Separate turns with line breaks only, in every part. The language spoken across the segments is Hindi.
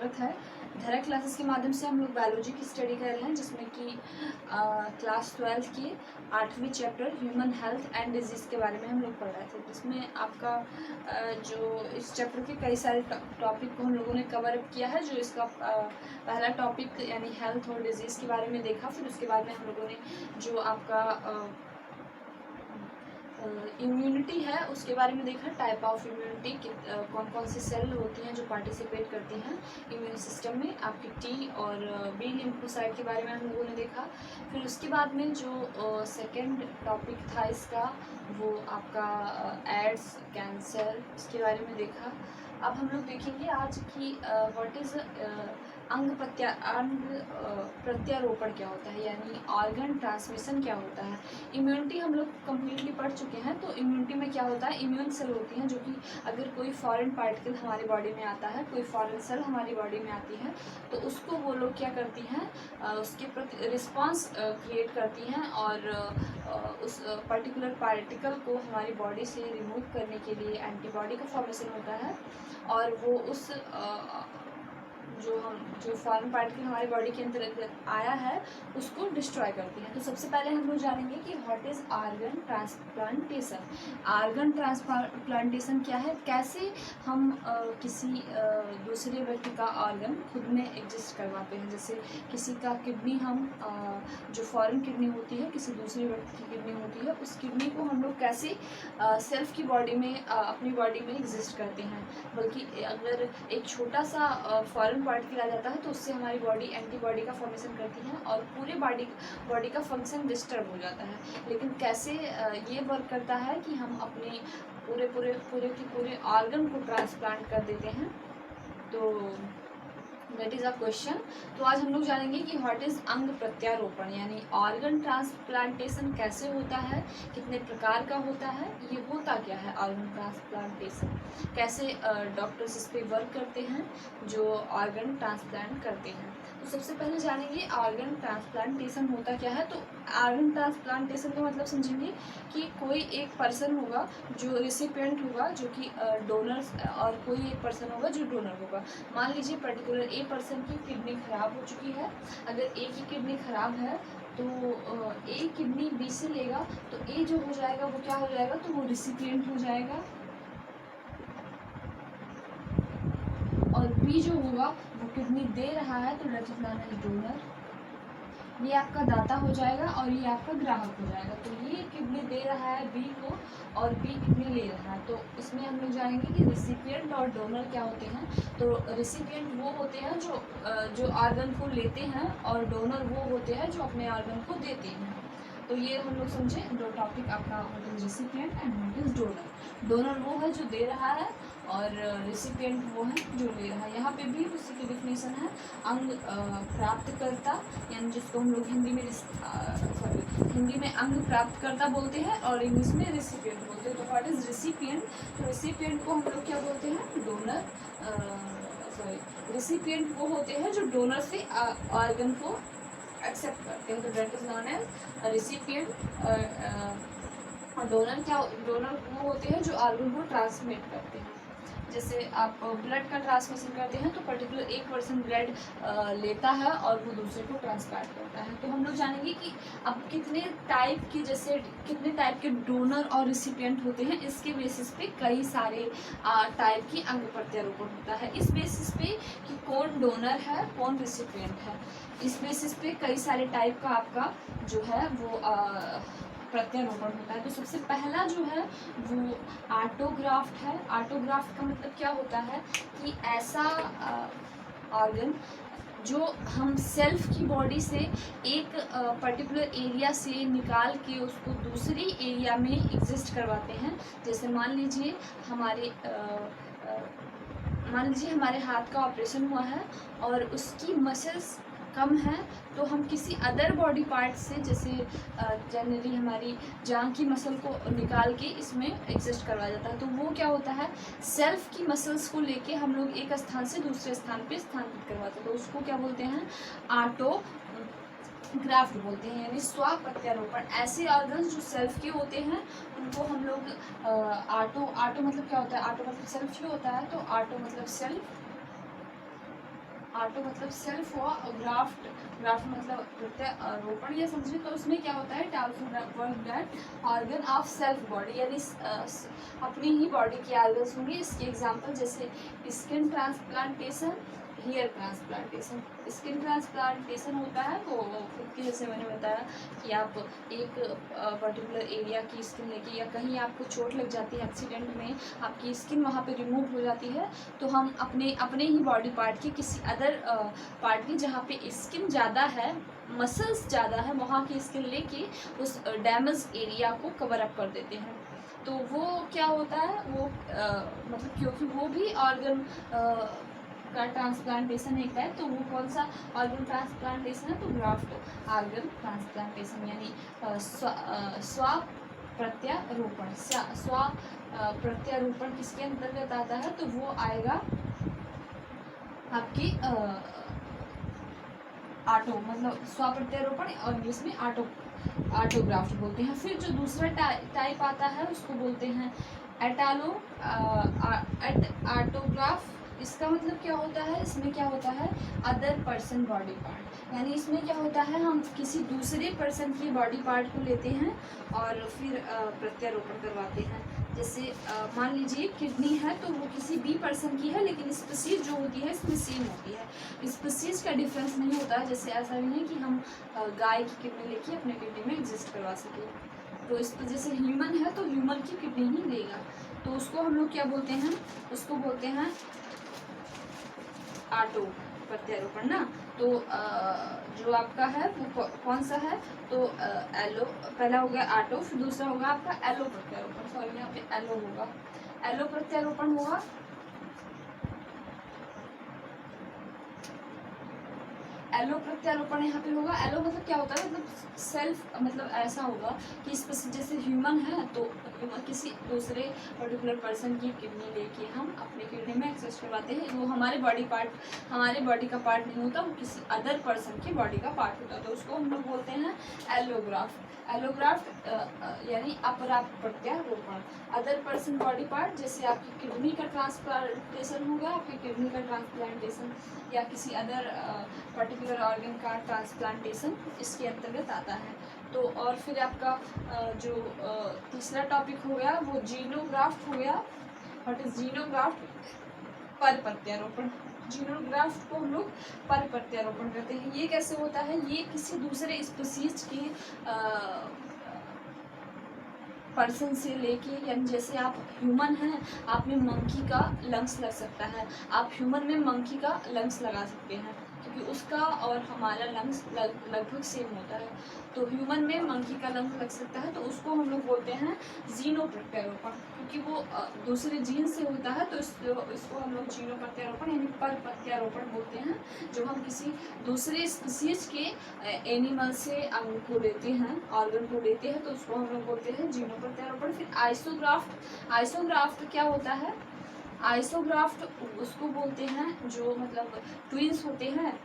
स्वागत है। धरा क्लासेस के माध्यम से हम लोग बायोलॉजी की स्टडी कर रहे हैं, जिसमें कि क्लास 12 की 8वीं chapter human health and disease के बारे में हम लोग पढ़ रहे थे, जिसमें आपका जो इस चैप्टर के कई सारे टॉपिक को हम लोगों ने कवर अप किया है। जो इसका पहला टॉपिक यानी हेल्थ और डिजीज़ के बारे में देखा, फिर उसके बाद में हम लोगों ने जो आपका इम्यूनिटी है उसके बारे में देखा। टाइप ऑफ इम्यूनिटी, कौन कौन सी सेल होती हैं जो पार्टिसिपेट करती हैं इम्यून सिस्टम में। आपकी टी और बी लिम्फोसाइट के बारे में हम लोगों ने देखा। फिर उसके बाद में जो सेकंड टॉपिक था इसका, वो आपका एड्स, कैंसर, इसके बारे में देखा। अब हम लोग देखेंगे आज की व्हाट इज़ अंग प्रत्यारोपण क्या होता है, यानी ऑर्गन ट्रांसमिशन क्या होता है। इम्यूनिटी हम लोग कम्प्लीटली पढ़ चुके हैं। तो इम्यूनिटी में क्या होता है, इम्यून सेल होती हैं जो कि अगर कोई फॉरेन पार्टिकल हमारी बॉडी में आता है, कोई फॉरेन सेल हमारी बॉडी में आती है, तो उसको वो लोग क्या करती हैं, उसके प्रति रिस्पॉन्स क्रिएट करती हैं और उस पर्टिकुलर पार्टिकल को हमारी बॉडी से रिमूव करने के लिए एंटीबॉडी का फॉर्मेशन होता है, और वो उस जो फॉरेन पार्टिकल हमारी बॉडी के अंदर आया है उसको डिस्ट्रॉय करती हैं। तो सबसे पहले हम लोग जानेंगे कि what is organ transplantation. Organ transplantation क्या है, कैसे हम किसी दूसरे व्यक्ति का ऑर्गन खुद में एग्जिस्ट करवाते हैं। जैसे किसी का किडनी, हम जो फॉरेन किडनी होती है, किसी दूसरे व्यक्ति की किडनी होती है, उस किडनी को हम लोग कैसे सेल्फ की बॉडी में अपनी बॉडी में एग्जिस्ट करते हैं। बल्कि अगर एक छोटा सा फॉरेन पार्टिकल आ जाता है तो उससे हमारी बॉडी एंटीबॉडी का फॉर्मेशन करती है और पूरे बॉडी का फंक्शन डिस्टर्ब हो जाता है। लेकिन कैसे ये वर्क करता है कि हम अपने पूरे ऑर्गन को ट्रांसप्लांट कर देते हैं। तो दैट इज़ अ क्वेश्चन। तो आज हम लोग जानेंगे कि व्हाट इज़ अंग प्रत्यारोपण, यानी ऑर्गन ट्रांसप्लांटेशन कैसे होता है, कितने प्रकार का होता है, ये होता क्या है ऑर्गन ट्रांसप्लांटेशन, कैसे डॉक्टर्स इस पर वर्क करते हैं जो ऑर्गन ट्रांसप्लांट करते हैं। तो सबसे पहले जानेंगे ऑर्गन ट्रांसप्लांटेशन होता क्या है। तो ऑर्गन ट्रांसप्लांटेशन का मतलब समझेंगे कि कोई एक पर्सन होगा जो रिसिपिएंट होगा, जो कि डोनर, और कोई एक पर्सन होगा जो डोनर होगा। मान लीजिए पर्टिकुलर ए पर्सन की किडनी खराब हो चुकी है। अगर ए की किडनी खराब है तो ए किडनी बी से लेगा, तो ए जो हो जाएगा वो क्या हो जाएगा, तो वो रिसिपिएंट हो जाएगा, और बी जो होगा वो किडनी दे रहा है तो that is known as donor. ये आपका दाता हो जाएगा और ये आपका ग्राहक हो जाएगा। तो ये किडनी दे रहा है बी को और बी किडनी ले रहा है। तो इसमें हम लोग जानेंगे कि रिसिपिएंट और डोनर क्या होते हैं। तो रिसिपिएंट वो होते हैं जो ऑर्गन को लेते हैं, और डोनर वो होते हैं जो अपने ऑर्गन को देते हैं। तो ये हम लोग समझे दो टॉपिक आपका, what is recipient and what is donor. Donor वो है जो दे रहा है और रिसिपिएंट वो है जो ले रहा है। यहाँ पे भी उसी की डिफिनेशन है, अंग प्राप्तकर्ता, यानी जिसको हम लोग हिंदी में अंग प्राप्तकर्ता बोलते हैं और इंग्लिश में रिसिपिएंट बोलते हैं। तो व्हाट इज रिसिपिएंट, तो रिसिपिएंट को हम लोग क्या बोलते हैं, डोनर। रिसिपिएंट वो होते हैं जो डोनर से ऑर्गन को एक्सेप्ट करते हैं। तो that is known as recipient. Donor वो होते हैं जो ऑर्गन को ट्रांसमिट करते हैं। जैसे आप ब्लड का ट्रांसमिशन करते हैं तो पर्टिकुलर एक पर्सन ब्लड लेता है और वो दूसरे को ट्रांसप्लांट करता है। तो हम लोग जानेंगे कि अब कितने टाइप के डोनर और रिसिपिएंट होते हैं। इसके बेसिस पे कई सारे टाइप की अंग प्रत्यारोपण होता है। इस बेसिस पे कि कौन डोनर है कौन रिसिपिएंट है, इस बेसिस पे कई सारे टाइप का आपका जो है वो प्रत्यारोपण होता है। तो सबसे पहला जो है वो ऑटोग्राफ्ट है। ऑटोग्राफ्ट का मतलब क्या होता है कि ऐसा ऑर्गन जो हम सेल्फ की बॉडी से एक पर्टिकुलर एरिया से निकाल के उसको दूसरी एरिया में एग्जिस्ट करवाते हैं। जैसे मान लीजिए हमारे हाथ का ऑपरेशन हुआ है और उसकी मसल्स कम है, तो हम किसी अदर बॉडी पार्ट से, जैसे जनरली हमारी जांघ की मसल को निकाल के इसमें एग्जिस्ट करवाया जाता है। तो वो क्या होता है, सेल्फ की मसल्स को लेके हम लोग एक स्थान से दूसरे स्थान पे स्थानांतरित करवाते हैं। तो उसको क्या बोलते हैं, ऑटोग्राफ्ट बोलते हैं, यानी स्व प्रत्यारोपण। ऐसे ऑर्गन्स जो सेल्फ के होते हैं उनको हम लोग ऑटो मतलब क्या होता है, ऑटो मतलब सेल्फ ही होता है, तो ऑटो मतलब सेल्फ, आटो मतलब सेल्फ हुआ, और ग्राफ्ट, ग्राफ्ट मतलब प्रत्यारोपण, ये समझिए। तो उसमें क्या होता है, work that organ of self body, यानी अपनी ही बॉडी के ऑर्गन्स होंगे। इसके एग्जांपल जैसे skin transplantation, hair transplantation. Skin transplantation होता है वो खुद की, जैसे मैंने बताया कि आप एक पर्टिकुलर एरिया की स्किन लेके, या कहीं आपको चोट लग जाती है एक्सीडेंट में, आपकी स्किन वहाँ पे रिमूव हो जाती है, तो हम अपने ही बॉडी पार्ट के किसी अदर पार्ट की, जहाँ पे स्किन ज़्यादा है, मसल्स ज़्यादा है, वहाँ की स्किन लेके उस डैमेज एरिया को कवर अप कर देते हैं। तो वो क्या होता है, वो मतलब क्योंकि वो भी ऑर्गन का ट्रांसप्लांटेशन एक है, तो वो कौन सा ऑर्गन ट्रांसप्लांटेशन है, तो ग्राफ्ट ऑर्गन ट्रांसप्लांटेशन, यानी स्व प्रत्यारोपण। स्व प्रत्यारोपण किसके अंतर्गत आता है, तो वो आएगा आपकी आटो, मतलब स्व प्रत्यारोपण, और इंग्लिश में आटोग्राफ्ट बोलते हैं। फिर जो दूसरा टाइप आता है उसको बोलते हैं आटोग्राफ। इसका मतलब क्या होता है, इसमें क्या होता है, अदर पर्सन बॉडी पार्ट, यानी इसमें क्या होता है, हम किसी दूसरे पर्सन की बॉडी पार्ट को लेते हैं और फिर प्रत्यारोपण करवाते हैं। जैसे मान लीजिए किडनी है, तो वो किसी भी पर्सन की है, लेकिन स्पीसीज जो होती है इसमें सेम होती है, स्पीसीज का डिफरेंस नहीं होता है। जैसे ऐसा नहीं है कि हम गाय की किडनी लेके अपने किडनी में एग्जिस्ट करवा सकें, तो इस जैसे ह्यूमन है तो ह्यूमन की किडनी ही लेगा, तो उसको हम लोग क्या बोलते हैं, उसको बोलते हैं आटो प्रत्यारोपण ना। तो जो आपका है वो कौन सा है, तो एलो, पहला हो गया आटो, फिर दूसरा होगा आपका एलो प्रत्यारोपण, सॉरी यहाँ पे एलो होगा, एलो प्रत्यारोपण होगा। एलो प्रत्यारोपण यहाँ पे होगा। एलो मतलब क्या होता है, मतलब सेल्फ, मतलब ऐसा होगा कि जैसे ह्यूमन है, तो किसी दूसरे पर्टिकुलर पर्सन की किडनी लेके हम अपने किडनी में एक्सेस करवाते हैं। वो हमारे बॉडी का पार्ट नहीं होता, वो किसी अदर पर्सन की बॉडी का पार्ट होता है, तो उसको हम लोग बोलते हैं एलोग्राफ्ट। एलोग्राफ्ट यानी अपराप्त प्रत्यारोपण, अदर पर्सन बॉडी पार्ट, जैसे आपकी किडनी का ट्रांसप्लांटेशन होगा, आपकी किडनी का ट्रांसप्लांटेशन, या किसी अदर पर्टिकुलर ऑर्गन का ट्रांसप्लांटेशन इसके अंतर्गत आता है। तो और फिर आपका जो तीसरा टॉपिक हो गया वो जीनोग्राफ्ट हो गया। व्हाट इज जीनोग्राफ्ट, पर प्रत्यारोपण। जीनोग्राफ्ट को हम लोग पर प्रत्यारोपण करते हैं। ये कैसे होता है, ये किसी दूसरे स्पीसीज की पर्सन से लेके, यानी जैसे आप ह्यूमन हैं, आप में मंकी का लंग्स लग सकता है, आप ह्यूमन में मंकी का लंग्स लगा सकते हैं, क्योंकि उसका और हमारा लंग्स लगभग सेम होता है। तो ह्यूमन में मंकी का लंग्स लग सकता है, तो उसको हम लोग बोलते हैं जीनो प्रत्यारोपण, क्योंकि वो दूसरे जीन से होता है, तो इसको हम लोग जीनो प्रत्यारोपण यानी पर प्रत्यारोपण बोलते हैं। जो हम किसी दूसरे स्पीसीज के एनिमल से अंग को लेते हैं, ऑर्गन को लेते हैं, तो उसको हम लोग बोलते हैं जीनो प्रत्यारोपण। फिर आइसोग्राफ्ट, आइसोग्राफ्ट क्या होता है, आइसोग्राफ्ट उसको बोलते हैं जो मतलब ट्विंस होते हैं,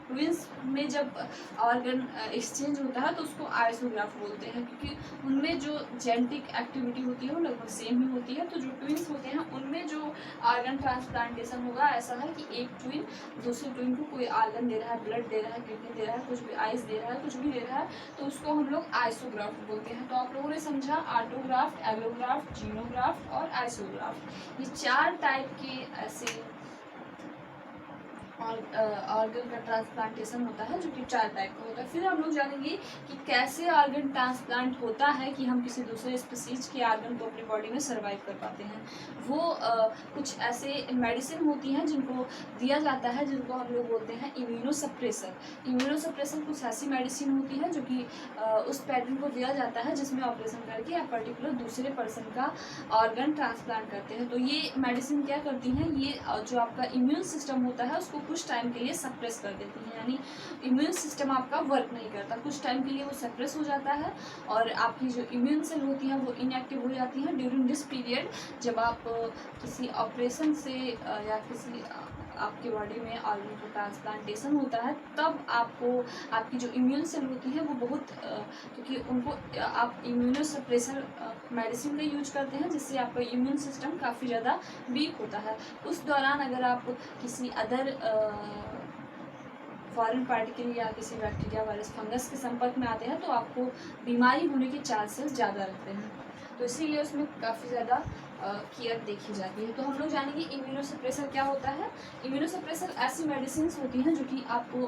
ट्विंस में जब ऑर्गन एक्सचेंज होता है तो उसको आइसोग्राफ्ट बोलते हैं, क्योंकि उनमें जो जेनेटिक एक्टिविटी होती है वो लगभग सेम ही होती है। तो जो ट्विंस होते हैं उनमें जो ऑर्गन ट्रांसप्लांटेशन होगा, ऐसा है कि एक ट्विन दूसरे ट्विन को कोई ऑर्गन दे रहा है, ब्लड दे रहा है, किडनी दे रहा है, कुछ भी आइस दे रहा है, कुछ भी दे रहा है, तो उसको हम लोग आइसोग्राफ्ट बोलते हैं। तो आप लोगों ने समझा आटोग्राफ्ट, एलोग्राफ्ट, जीनोग्राफ्ट और आइसोग्राफ्ट, ये 4 टाइप के ऐसे ऑर्गन का ट्रांसप्लांटेशन होता है, जो कि 4 टाइप का होता है। फिर हम लोग जानेंगे कि कैसे ऑर्गन ट्रांसप्लांट होता है कि हम किसी दूसरे स्पीसीज के ऑर्गन को अपनी बॉडी में सर्वाइव कर पाते हैं। वो कुछ ऐसे मेडिसिन होती हैं जिनको दिया जाता है, जिनको हम लोग बोलते हैं इम्यूनोसप्रेसर। इम्यूनोसप्रेसर कुछ ऐसी मेडिसिन होती है जो कि उस पैटर्न को दिया जाता है जिसमें ऑपरेशन करके या पर्टिकुलर दूसरे पर्सन का ऑर्गन ट्रांसप्लांट करते हैं। तो ये मेडिसिन क्या करती हैं, ये जो आपका इम्यून सिस्टम होता है उसको कुछ टाइम के लिए सप्रेस कर देती है, यानी इम्यून सिस्टम आपका वर्क नहीं करता, कुछ टाइम के लिए वो सप्रेस हो जाता है और आपकी जो इम्यून सेल होती है वो इनएक्टिव हो जाती है ड्यूरिंग दिस पीरियड। जब आप किसी ऑपरेशन से या किसी आपकी बॉडी में ऑर्गन का ट्रांसप्लांटेशन होता है, तब आपको आपकी जो इम्यून सेल होती है वो बहुत क्योंकि उनको आप इम्यूनोसप्रेसर मेडिसिन का यूज करते हैं, जिससे आपका इम्यून सिस्टम काफ़ी ज़्यादा वीक होता है। उस दौरान अगर आप किसी अदर फॉरेन पार्टिकल या किसी बैक्टीरिया, वायरस, फंगस के संपर्क में आते हैं तो आपको बीमारी होने के चांसेस ज़्यादा रहते हैं, तो इसीलिए उसमें काफ़ी ज़्यादा केयर देखी जाती है। तो हम लोग जानेंगे इम्यूनोसप्रेसर क्या होता है। इम्यूनोसप्रेसर ऐसी मेडिसिन होती हैं जो कि आपको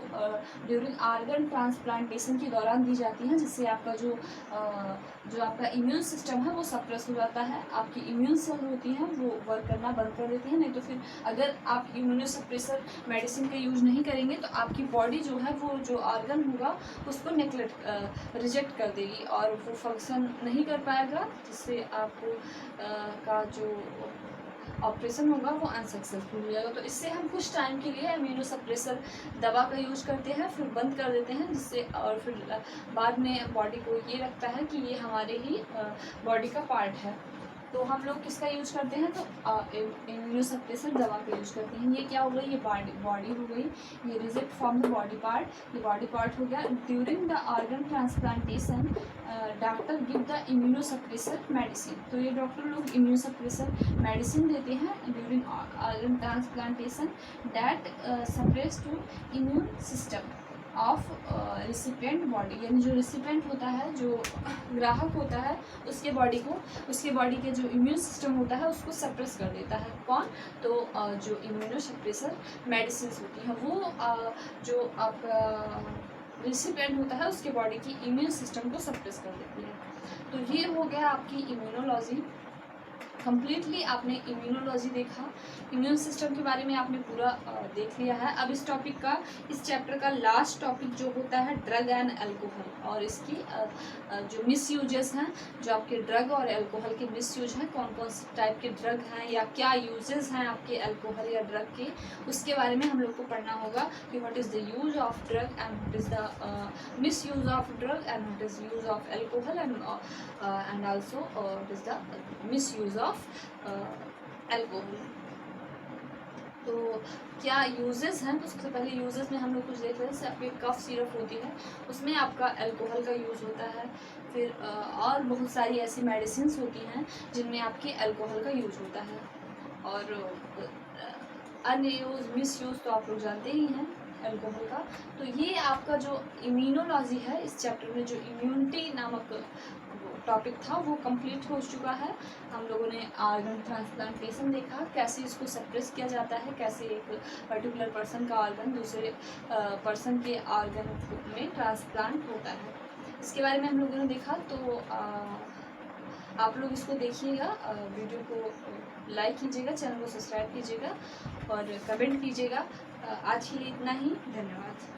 ड्यूरिंग आर्गन ट्रांसप्लांटेशन के दौरान दी जाती हैं, जिससे आपका जो आपका इम्यून सिस्टम है वो सप्रेस हो जाता है, आपकी इम्यून सेल होती हैं वो वर्क करना बंद कर देती हैं। नहीं तो फिर अगर आप इम्यूनोसप्रेसर मेडिसिन का यूज नहीं करेंगे तो आपकी बॉडी जो है वो जो ऑर्गन होगा उसको नेग्लेक्ट रिजेक्ट कर देगी और वो फंक्शन नहीं कर पाएगा, जिससे आपको का जो ऑपरेशन होगा वो अनसक्सेसफुल हो जाएगा। तो इससे हम कुछ टाइम के लिए इम्यूनोसप्रेसर दवा का यूज करते हैं, फिर बंद कर देते हैं, जिससे और फिर बाद में बॉडी को ये लगता है कि ये हमारे ही बॉडी का पार्ट है। तो हम लोग किसका यूज करते हैं, तो इम्यूनोसप्रेसर दवा का यूज करते हैं। ये क्या हो गई, ये बॉडी हो गई, ये reject from the body part, ये बॉडी पार्ट हो गया। During the organ transplantation doctor give the immunosuppressor medicine, तो ये डॉक्टर लोग इम्यूनोसप्रेसर मेडिसिन देते हैं during organ transplantation that suppress to immune system of recipient body, यानी जो रिसिपिएंट होता है, जो ग्राहक होता है, उसके बॉडी के जो इम्यून सिस्टम होता है उसको सप्रेस कर देता है। कौन, तो जो इम्यूनोसप्रेसर मेडिसिन होती हैं वो जो आपका रिसिपिएंट होता है उसके बॉडी की इम्यून सिस्टम को सप्रेस कर देती है। तो ये हो गया आपकी इम्यूनोलॉजी। कम्प्लीटली आपने इम्यूनोलॉजी देखा, इम्यून सिस्टम के बारे में आपने पूरा देख लिया है। अब इस टॉपिक का, इस चैप्टर का लास्ट टॉपिक जो होता है ड्रग एंड अल्कोहल, और इसकी जो मिसयूजेस हैं, जो आपके ड्रग और अल्कोहल के मिसयूज हैं, कौन कौन से टाइप के ड्रग हैं या क्या यूजेस हैं आपके अल्कोहल या ड्रग के, उसके बारे में हम लोग को पढ़ना होगा कि what is the use of drug and what is the misuse of drug and what is use of alcohol and also what is the misuse of alcohol. तो क्या यूजेस हैं, तो सबसे पहले यूजेस में हम लोग कुछ देख रहे हैं। जैसे आपकी कफ सिरप होती है उसमें आपका अल्कोहल का यूज़ होता है, फिर और बहुत सारी ऐसी मेडिसिन होती हैं जिनमें आपके अल्कोहल का यूज़ होता है, और अन्य यूज़ मिस यूज़ तो आप लोग जानते ही हैं अल्कोहल का। तो ये आपका जो इम्यूनोलॉजी है, इस चैप्टर में जो इम्यूनिटी नामक टॉपिक था वो कंप्लीट हो चुका है। हम लोगों ने ऑर्गन ट्रांसप्लांटेशन देखा, कैसे इसको सप्रेस किया जाता है, कैसे एक पर्टिकुलर पर्सन का ऑर्गन दूसरे पर्सन के ऑर्गन में ट्रांसप्लांट होता है, इसके बारे में हम लोगों ने देखा। तो आप लोग इसको देखिएगा, वीडियो को लाइक कीजिएगा, चैनल को सब्सक्राइब कीजिएगा और कमेंट कीजिएगा। आज के लिए इतना ही, धन्यवाद।